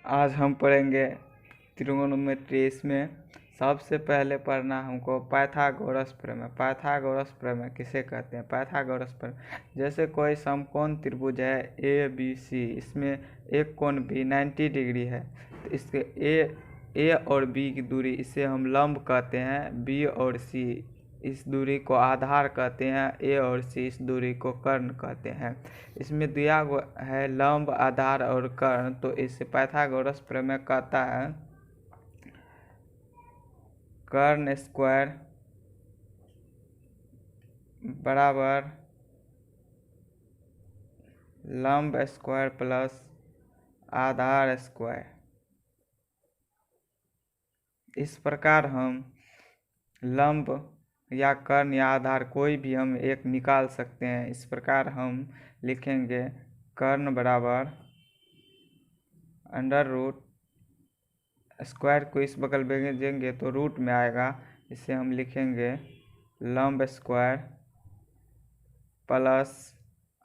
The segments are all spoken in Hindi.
आज हम पढ़ेंगे त्रिकोणमिति। इसमें सबसे पहले पढ़ना हमको पाइथागोरस प्रमेय। पाइथागोरस प्रमेय किसे कहते हैं? पाइथागोरस प्रमेय, जैसे कोई समकोण त्रिभुज है ए बी सी, इसमें एक कोण भी 90 डिग्री है, तो इसके ए और बी की दूरी, इसे हम लंब कहते हैं। बी और सी इस दूरी को आधार कहते हैं। ए और सी इस दूरी को कर्ण कहते हैं। इसमें दिया है लंब, आधार और कर्ण, तो इसे पाइथागोरस प्रमेय कहता है कर्ण स्क्वायर बराबर लंब स्क्वायर प्लस आधार स्क्वायर। इस प्रकार हम लंब या कर्ण या आधार कोई भी हम एक निकाल सकते हैं। इस प्रकार हम लिखेंगे कर्ण बराबर अंडर रूट, स्क्वायर को इस बगल भेजेंगे तो रूट में आएगा, इसे हम लिखेंगे लंब स्क्वायर प्लस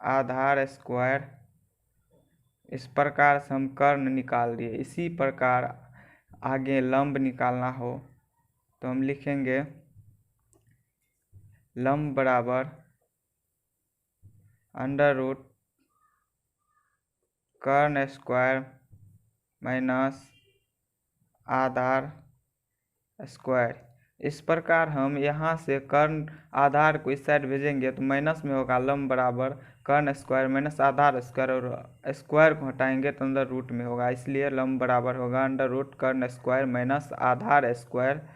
आधार स्क्वायर। इस प्रकार से हम कर्ण निकाल दिए। इसी प्रकार आगे लंब निकालना हो तो हम लिखेंगे लंब बराबर अंडर रूट कर्ण स्क्वायर माइनस आधार स्क्वायर। इस प्रकार हम यहाँ से कर्ण आधार को इस साइड भेजेंगे तो माइनस में होगा लंब बराबर कर्ण स्क्वायर माइनस आधार स्क्वायर, और स्क्वायर को हटाएंगे तो अंदर रूट में होगा, इसलिए लंब बराबर होगा अंडर रूट कर्ण स्क्वायर माइनस आधार स्क्वायर।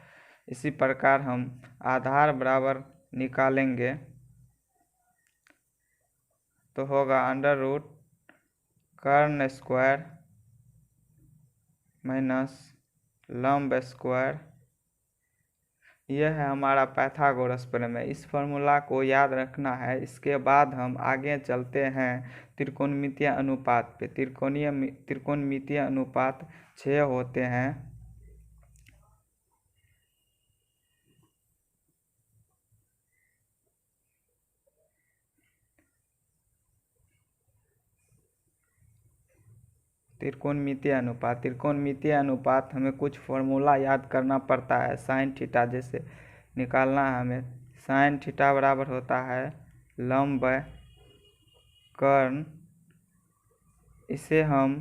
इसी प्रकार हम आधार बराबर निकालेंगे तो होगा अंडर रूट कर्ण स्क्वायर माइनस लंब स्क्वायर। यह है हमारा पाइथागोरस प्रमेय। इस फॉर्मूला को याद रखना है। इसके बाद हम आगे चलते हैं त्रिकोणमितीय अनुपात पे। त्रिकोणमितीय अनुपात 6 होते हैं। त्रिकोणमितीय अनुपात हमें कुछ फॉर्मूला याद करना पड़ता है। साइन थीटा जैसे निकालना है हमें। साइन थीटा बराबर होता है लंब कर्ण। इसे हम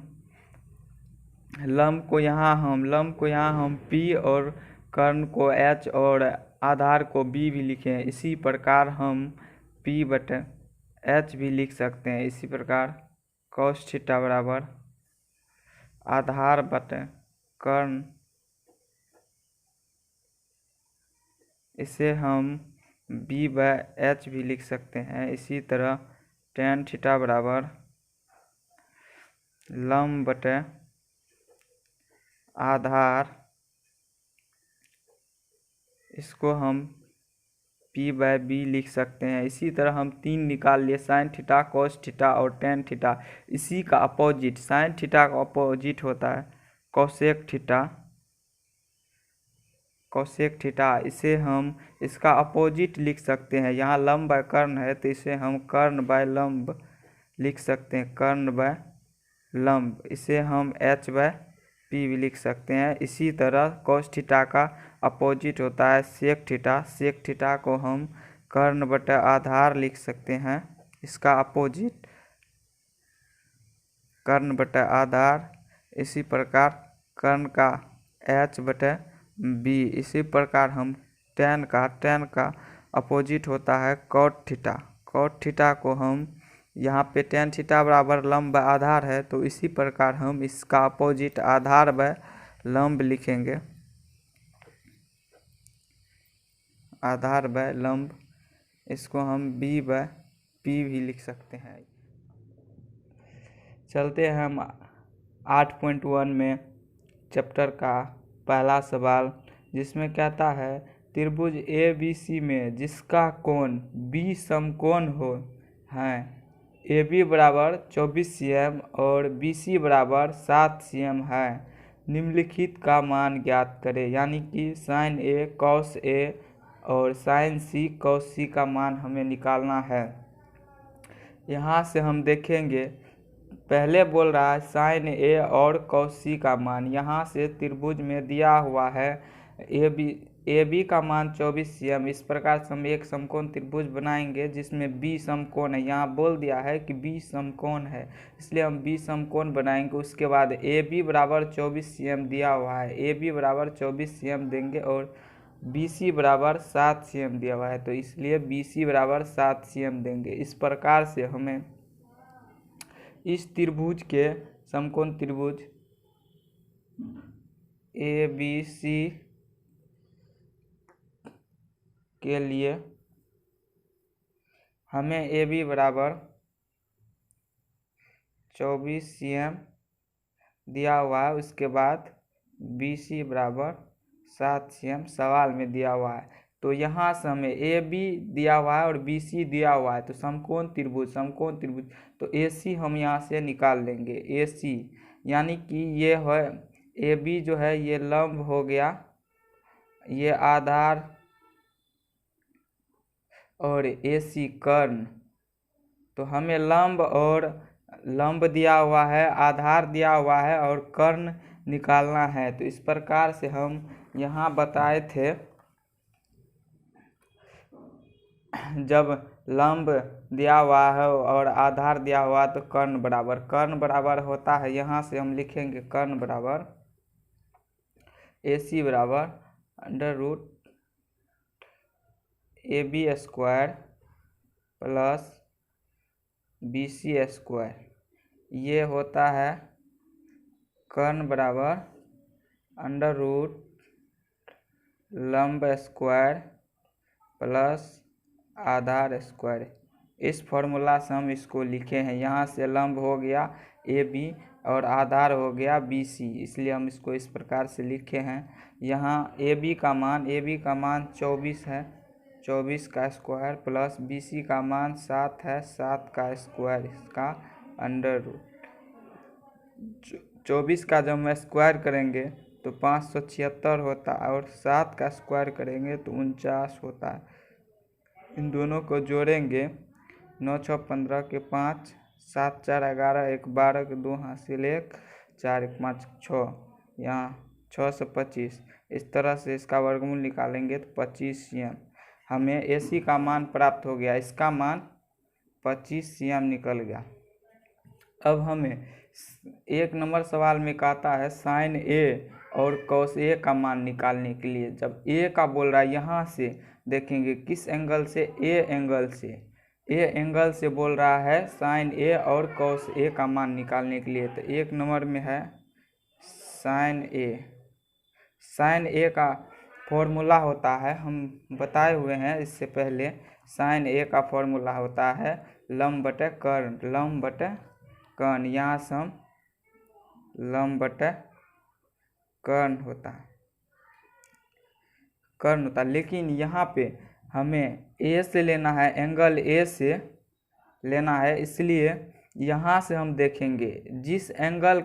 लंब को यहाँ हम P और कर्ण को H और आधार को B भी लिखें। इसी प्रकार हम P बटे H भी लिख सकते हैं। इसी प्रकार cos थीटा बराबर आधार बटे कर्ण, इसे हम B/H भी लिख सकते हैं। इसी तरह tan थीटा बराबर लंब बटे आधार, इसको हम P/B लिख सकते हैं। इसी तरह हम 3 निकाल लिए, साइन थीटा, cos थीटा और tan थीटा। इसी का अपोजिट, साइन थीटा का अपोजिट होता है कोसेक थीटा। इसे हम इसका अपोजिट लिख सकते हैं। यहाँ लंब बाय कर्ण है तो इसे हम कर्ण बाय लंब लिख सकते हैं। कर्ण बाय लंब, इसे हम H/P भी लिख सकते हैं। इसी तरह cos थीटा का अपोजिट होता है सेक थीटा। सेक थीटा को हम कर्ण बटे आधार लिख सकते हैं। इसका अपोजिट कर्ण बटे आधार। इसी प्रकार कर्ण का H/B। इसी प्रकार हम tan का अपोजिट होता है cot थीटा। cot थीटा को हम यहाँ पे tan थीटा बराबर लंब बाय आधार है, तो इसी प्रकार हम इसका अपोजिट आधार बाय लंब लिखेंगे। आधार बाय लंब, इसको हम B/P भी लिख सकते हैं। चलते हैं हम 8.1 में चैप्टर का पहला सवाल, जिसमें कहता है त्रिभुज ABC में जिसका कोण B समकोण हो है, AB बराबर 24 cm और BC बराबर 7 cm है, निम्नलिखित का मान ज्ञात करें। यानी कि साइन A cos A और साइन C cos C का मान हमें निकालना है। यहाँ से हम देखेंगे पहले बोल रहा है साइन ए और कॉस सी का मान, यहाँ से त्रिभुज में दिया हुआ है ए बी का मान 24 cm। इस प्रकार से हम एक समकोण त्रिभुज बनाएंगे जिसमें बी समकोण है। यहाँ बोल दिया है कि बी समकोण है, इसलिए हम बी समकोण बनाएंगे। उसके बाद ए बी बराबर 24 cm दिया हुआ है, ए बी बराबर 24 cm देंगे और बी सी बराबर 7 cm दिया हुआ है, तो इसलिए बी सी बराबर 7 cm देंगे। इस प्रकार से हमें इस त्रिभुज के समकोण त्रिभुज ए बी सी के लिए हमें ए बी बराबर 24 cm दिया हुआ है, उसके बाद बी सी बराबर 7 cm सवाल में दिया हुआ है। तो यहाँ से हमें ए बी दिया हुआ है और बी सी दिया हुआ है, तो समकोण त्रिभुज तो ए सी हम यहाँ से निकाल लेंगे। ए सी यानी कि ये है ए बी जो है ये लंब हो गया, ये आधार और ए सी कर्ण। तो हमें लंब दिया हुआ है, आधार दिया हुआ है और कर्ण निकालना है। तो इस प्रकार से हम यहाँ बताए थे, जब लंब दिया हुआ है और आधार दिया हुआ तो कर्ण बराबर होता है। यहाँ से हम लिखेंगे कर्ण बराबर ए सी बराबर under root A B square plus B C square. ये होता है कर्ण बराबर अंडर रूट लंब स्क्वायर प्लस आधार स्क्वायर। इस फॉर्मूला से हम इसको लिखे हैं। यहाँ से लंब हो गया ए बी और आधार हो गया बी सी, इसलिए हम इसको इस प्रकार से लिखे हैं। यहाँ ए बी का मान 24 है, 24 का स्क्वायर प्लस बी सी का मान 7 है, 7 का स्क्वायर, इसका अंडर रूट। 24 का जब हम स्क्वायर करेंगे तो 576 होता है और 7 का स्क्वायर करेंगे तो 49 होता है। इन दोनों को जोड़ेंगे, 9 6 15 के 5, 7 4 11, 1 12 के 2 हासिल 1, 4 1 5 6, यहाँ 6 से 25। इस तरह से इसका वर्गमूल निकालेंगे तो 25 cm हमें ए सी का मान प्राप्त हो गया। इसका मान 25 cm निकल गया। अब हमें 1 नंबर सवाल में कहता है साइन ए और कॉस ए का मान निकालने के लिए। जब ए का बोल रहा है, यहाँ से देखेंगे किस एंगल से, ए एंगल से बोल रहा है साइन ए और कॉस ए का मान निकालने के लिए। तो 1 नंबर में है साइन ए का फॉर्मूला होता है, हम बताए हुए हैं इससे पहले। साइन ए का फॉर्मूला होता है लंब बटे कर्ण। यहाँ से हम लंब बटे कर्ण होता है, लेकिन यहाँ पे हमें ए से लेना है, एंगल ए से लेना है, इसलिए यहाँ से हम देखेंगे जिस एंगल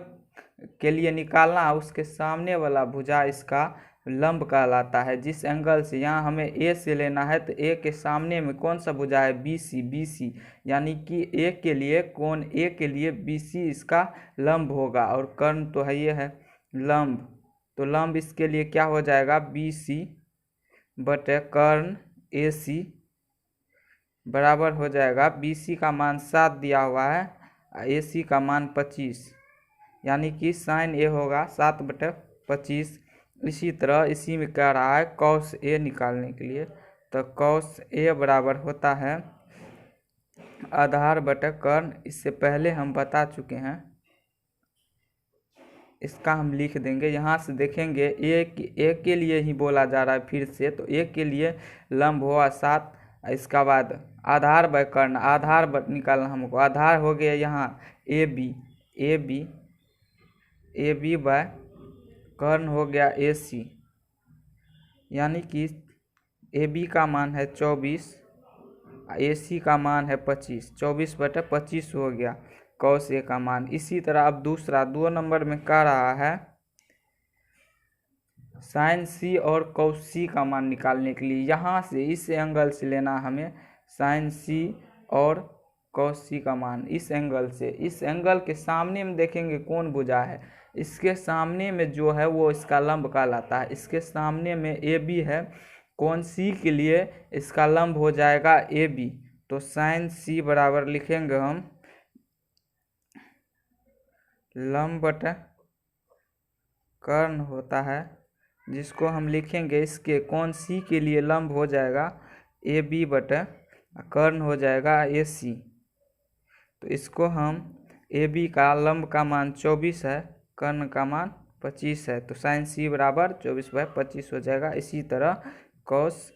के लिए निकालना है उसके सामने वाला भुजा इसका लंब कहलाता है। जिस एंगल से, यहाँ हमें ए से लेना है तो ए के सामने में कौन सा भुजा है, बी सी, यानी कि ए के लिए, कोण ए के लिए बी सी इसका लंब होगा। और कर्ण तो है, ये है लंब, तो लंब इसके लिए क्या हो जाएगा, बी सी बटे कर्ण ए सी बराबर हो जाएगा। बी सी का मान 7 दिया हुआ है, ए सी का मान 25, यानी कि साइन ए होगा 7 बटे 25। इसी तरह इसी में कह रहा है कॉस ए निकालने के लिए, तो कॉस ए बराबर होता है आधार बटे कर्ण। इससे पहले हम बता चुके हैं, इसका हम लिख देंगे। यहाँ से देखेंगे ए के लिए ही बोला जा रहा है फिर से, तो ए के लिए लंब हुआ 7, इसका बाद आधार बाय कर्ण, आधार निकालना हमको। आधार हो गया यहाँ ए बी बाय कर्ण हो गया ए सी, यानी कि ए बी का मान है 24, ए सी का मान है 25, 24 बटे 25 हो गया कॉस ए का मान। इसी तरह अब दूसरा 2 नंबर में कह रहा है साइन सी और कॉस सी का मान निकालने के लिए। यहाँ से इस एंगल से लेना हमें साइन सी और cos c का मान इस एंगल से, इस एंगल के सामने में देखेंगे कौन भुजा है, इसके सामने में जो है वो इसका लंब कहलाता है। इसके सामने में ए बी है, कौन सी के लिए इसका लंब हो जाएगा ए बी। तो साइन सी बराबर लिखेंगे हम लंब बटा कर्ण होता है, जिसको हम लिखेंगे इसके कौन सी के लिए लंब हो जाएगा ए बी बटा कर्ण हो जाएगा ए सी। तो इसको हम ए बी का लंब का मान 24 है, कर्ण का मान 25 है, तो साइन सी बराबर 24/25 हो जाएगा। इसी तरह कॉस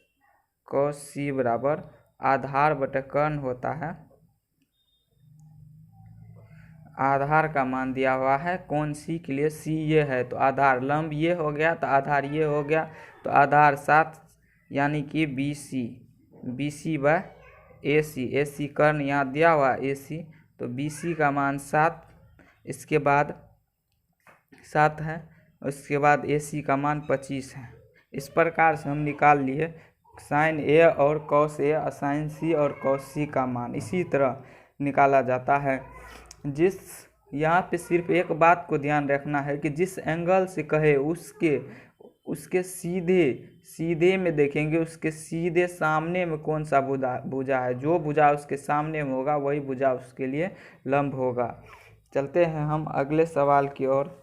सी बराबर आधार बटा कर्ण होता है, आधार का मान दिया हुआ है कौन सी के लिए, सी ये है तो आधार, लंब ये हो गया तो आधार ये हो गया, तो आधार 7 यानी कि बी सी बाय ए सी कर्ण यहाँ दिया हुआ ए सी, तो बी सी का मान 7, इसके बाद 7 है, उसके बाद ए सी का मान 25 है। इस प्रकार से हम निकाल लिए साइन ए और कॉस ए, साइन सी और कॉस सी का मान इसी तरह निकाला जाता है। जिस यहाँ पे सिर्फ एक बात को ध्यान रखना है कि जिस एंगल से कहे उसके सीधे में देखेंगे, उसके सीधे सामने में कौन सा भुजा है, जो भुजा उसके सामने में होगा वही भुजा उसके लिए लंब होगा। चलते हैं हम अगले सवाल की ओर।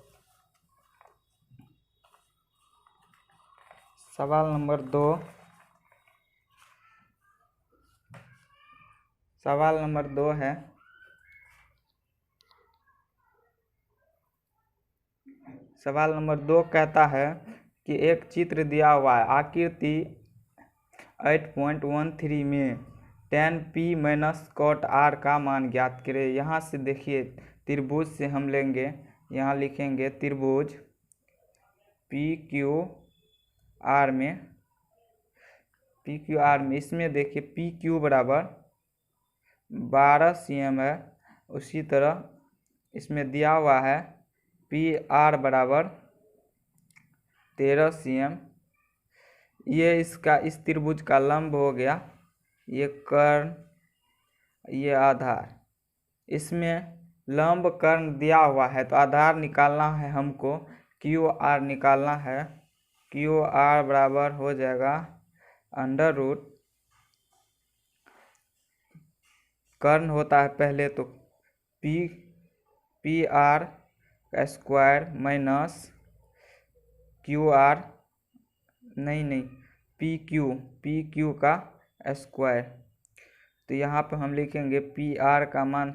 सवाल नंबर 2 है, सवाल नंबर 2 कहता है कि एक चित्र दिया हुआ है, आकृति 8.13 में tan p minus cot r का मान ज्ञात करें। यहाँ से देखिए त्रिभुज से हम लेंगे, यहाँ लिखेंगे त्रिभुज PQR में इसमें देखिए PQ बराबर 12 cm है, उसी तरह इसमें दिया हुआ है PR बराबर 13 cm। ये इसका इस त्रिभुज का लंब हो गया, ये कर्ण, ये आधार, इसमें लंब कर्ण दिया हुआ है तो आधार निकालना है हमको, QR निकालना है। QR बराबर हो जाएगा अंडर रूट, कर्ण होता है पहले तो PR का स्क्वायर माइनस QR नहीं PQ का स्क्वायर। तो यहाँ पर हम लिखेंगे PR का मान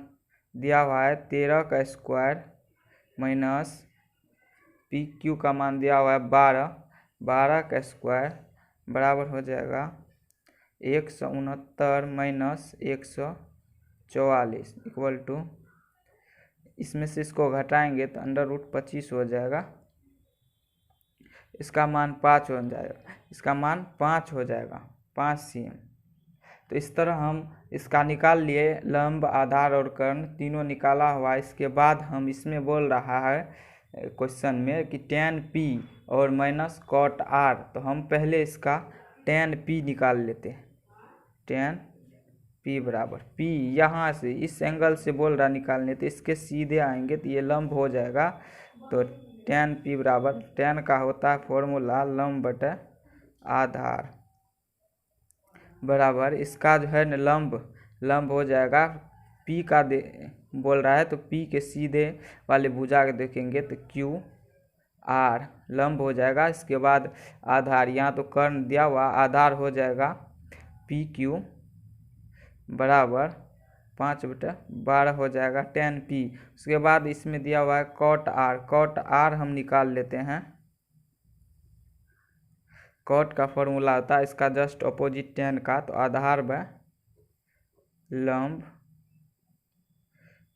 दिया हुआ है 13 का स्क्वायर माइनस PQ का मान दिया हुआ है 12 का स्क्वायर बराबर हो जाएगा 169 माइनस 144 इक्वल टू, इसमें से इसको घटाएंगे तो अंडर रूट 25 हो जाएगा, इसका मान 5 हो जाएगा, इसका मान 5 हो जाएगा 5 cm। तो इस तरह हम इसका निकाल लिए, लंब आधार और कर्ण तीनों निकाला हुआ। इसके बाद हम इसमें बोल रहा है क्वेश्चन में कि tan p और माइनस cot r, तो हम पहले इसका tan p निकाल लेते हैं। tan p बराबर p यहाँ से इस एंगल से बोल रहा निकालने, तो इसके सीधे आएंगे तो ये लंब हो जाएगा। तो tan p बराबर, tan का होता है फॉर्मूला लंब बटा आधार बराबर, इसका जो है न लंब हो जाएगा p का बोल रहा है तो p के सीधे वाले भुजा के देखेंगे तो QR लंब हो जाएगा। इसके बाद आधार, यहाँ तो कर्ण दिया हुआ, आधार हो जाएगा PQ बराबर 5/12 हो जाएगा tan p। उसके बाद इसमें दिया हुआ है cot r हम निकाल लेते हैं। cot का फॉर्मूला होता है इसका जस्ट अपोजिट tan का, तो आधार बाय लंब,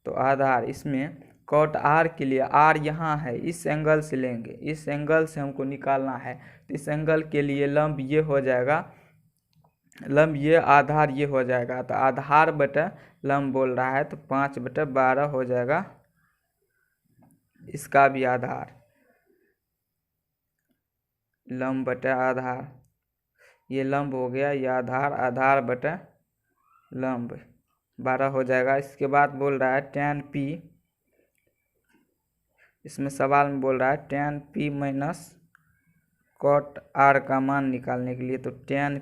तो आधार इसमें cot r के लिए r यहाँ है, इस एंगल से लेंगे, इस एंगल से हमको निकालना है, तो इस एंगल के लिए लंब ये हो जाएगा, लंब ये, आधार ये हो जाएगा, तो आधार बटा लंब बोल रहा है तो 5/12 हो जाएगा, इसका भी आधार, लंब बटा आधार, ये लंब हो गया, ये आधार बटा लंब। 12 हो जाएगा। इसके बाद बोल रहा है tan p, इसमें सवाल में बोल रहा है tan p minus cot r का मान निकालने के लिए। तो tan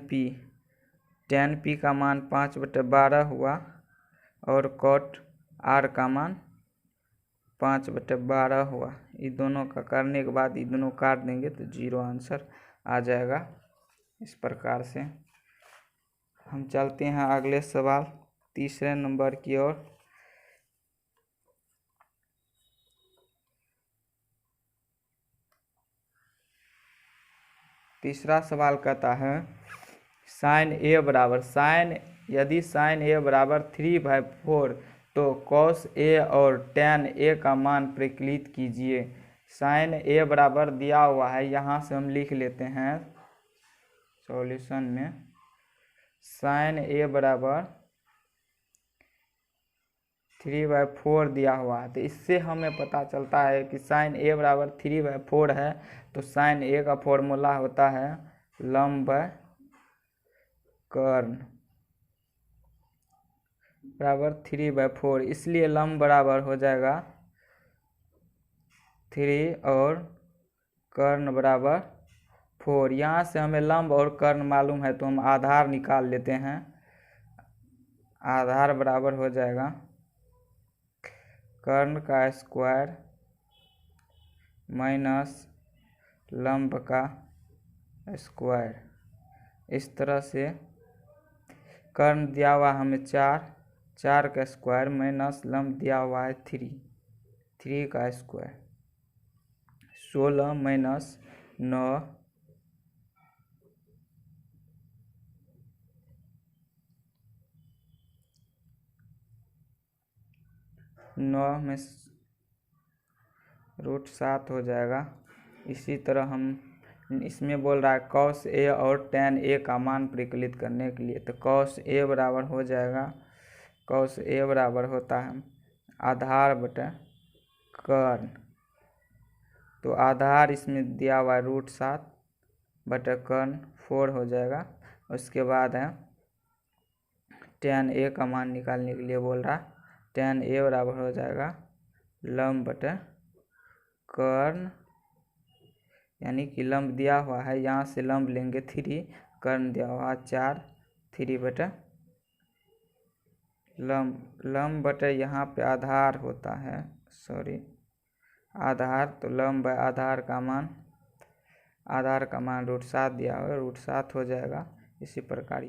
p का मान 5/12 हुआ और cot r का मान 5/12 हुआ। ये दोनों का करने के बाद ये दोनों काट देंगे तो 0 आंसर आ जाएगा। इस प्रकार से हम चलते हैं अगले सवाल तीसरे नंबर की ओर। तीसरा सवाल कहता है यदि sin a बराबर 3/4 तो cos a और tan a का मान प्रकलित कीजिए। sin a बराबर दिया हुआ है, यहाँ से हम लिख लेते हैं सॉल्यूशन में। sin a बराबर 3/4 दिया हुआ है, तो इससे हमें पता चलता है कि sin a बराबर 3/4 है तो sin a का फॉर्मूला होता है लंब कर्ण बराबर 3/4, इसलिए लंब बराबर हो जाएगा 3 और कर्ण बराबर 4। यहाँ से हमें लंब और कर्ण मालूम है तो हम आधार निकाल लेते हैं। आधार बराबर हो जाएगा कर्ण का स्क्वायर माइनस लंब का स्क्वायर। इस तरह से कर्ण दिया हुआ हमें 4 का स्क्वायर माइनस लंब दिया हुआ है 3 का स्क्वायर। 16 माइनस 9 में √7 हो जाएगा। इसी तरह हम इसमें बोल रहा है cos a और tan a का मान प्रकलित करने के लिए। तो cos a बराबर हो जाएगा, cos a बराबर होता है आधार बटा कर्ण। तो आधार इसमें दिया हुआ है √7 बटा कर्ण 4 हो जाएगा। उसके बाद है tan a का मान निकालने के लिए बोल रहा है। tan a बराबर हो जाएगा लंब बटा कर्ण, यानी कि लंब दिया हुआ है, यहाँ से लंब लेंगे 3, कर्ण दिया हुआ 4, 3 बटा लंब बटे यहाँ पे आधार होता है, आधार। तो लंब आधार का मान √7 दिया हुआ है, √7 हो जाएगा। इसी प्रकार